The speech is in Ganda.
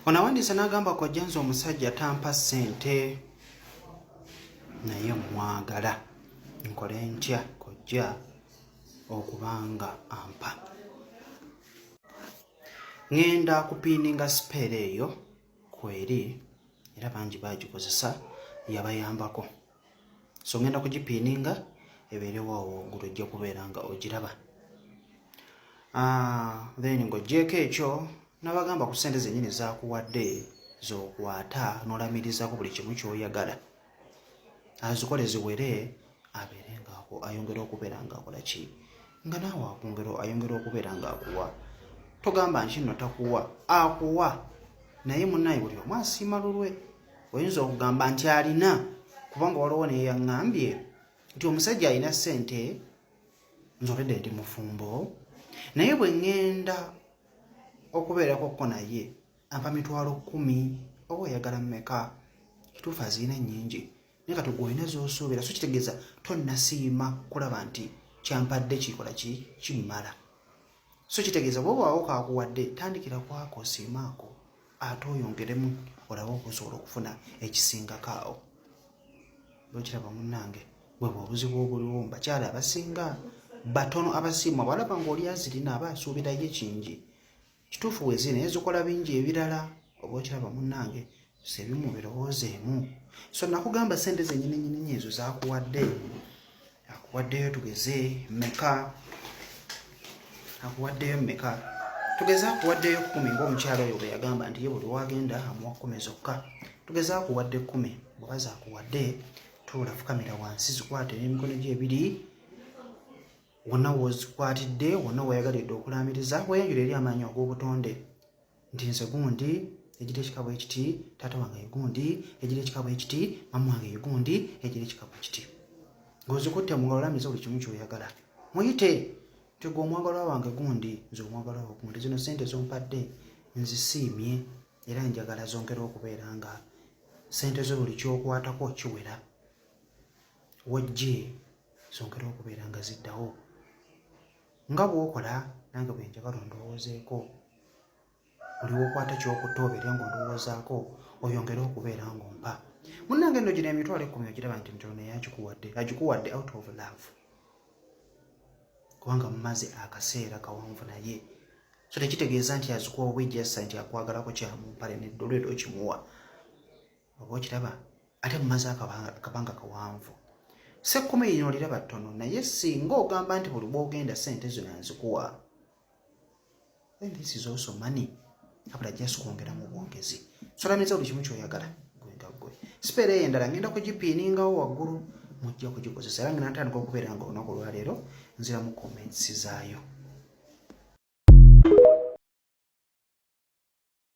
Ono awandiisa n'agamba kojja nze omusajja tampa ssente naye mwagala nkole ntya kojja okubanga ampa. Ngenda kupiininga sipeera eyo kweri era bangi bagikozesa yabayambako, so ngenda kugipiininga ebeerewo awo waggulu ojja kubeera nga ogiraba. Then ng'oggyeko ekyo nabagamba ku ssente zennyini zaakuwadde z'okwata n'olamirizaako buli kimu ky'oyagala azikole ziwere abeere ngaako ayongera okubeera ng'akola ki nga naawe ayongera okubeera ng'akuwa. Togamba nti nno takuwa, akuwa naye munnaye buli omu asiima lulwe. Oyinza okugamba nti alina kubanga waliwo neyaŋŋambye nti omusajja alina ssente nze obedde ndi mufumbo naye bwe ŋŋenda okubeerakokko naye ampa mitwalo 10 oba oyagala mmeka. Kituufu azirina nnyingi naye kati gwe olina z'osuubira so kitegeeza tonnasiima kulaba nti kyampadde kikola kimmala. So kitegeeza bw'obaawo kaakuwadde tandikira kwako osiimaako ate oyongeremu olabe okusobola okufuna ekisingako awo. Bwekiraba munnange bwe obuzibu obuliwo mu bakyala abasinga batono abasiimwa bwalaba ng'oli azirina aba asuubirayo ekingi. Kituufu weziri naye zikola bingi ebirala oba okiraba munnange sebimu birowoozeemu. So nakugamba ssente zennyini ezo zaakuwadde akuwaddeyo tugeze mmeka? Akuwaddeyo mmeka? Tugeze akuwaddeyo 10 ng'omukyala oyo bwe yagamba nti ye buli wagenda amuwa 10 zokka. Tugeze akuwadde 10 bw'oba zaakuwadde tuula fukamira wansi zikwate n'emikono gye ebiri wonna w'ozikwatidde wonna weeyagalidde okulaamiriza weeyanjula eri amaanyi ag'obutonde nti nze gundi egira ekikabo ekiti, taata wange ye gundi egira ekikabo ekiti, maama wange ye gundi egira ekikabo ekiti. Ng'ozikutte mu ngalo olaamiriza buli kimu ky'oyagala. Muyite nti gwe omwagalwa wange gundi nze omwagalwa wange gundi, zino ssente zompadde nzisiimye era njagala zongera okubeera nga ssente zo buli ky'okwatako kiwera. Wojje zongera okubeera nga ziddawo. Nga bw'okola nange bwe njagala ondowoozeeko. Buli w'okwata ky'okutta obeere ng'ondowoozaako oyongere okubeera ng'ompa. Munnange nno gino emitwalo 10 ogiraba nti mitono naye agikuwadde out of love. Kubanga mumaze akaseera kawanvu naye. So tekitegeeza nti azikuwa obwejjassa nti akwagalako kyamumpale n'eddolo eryo kimuwa. Oba okiraba ate mumaze akabanga kawanvu. Ssekumi lino oliraba ttono naye singa ogamba nti buli bw'ogenda ssente zino nzikuwa. Then this is also money. Abula just kwongera mu bwongezi. So lamiriza buli kimu ky'oyagala gwe nga gwe. Sipeera eyo endala ngenda kugipiiningawo waggulu mujja kugikozesa era nga natandika okubeera nga olunaku olwaleero nziramu comments zaayo.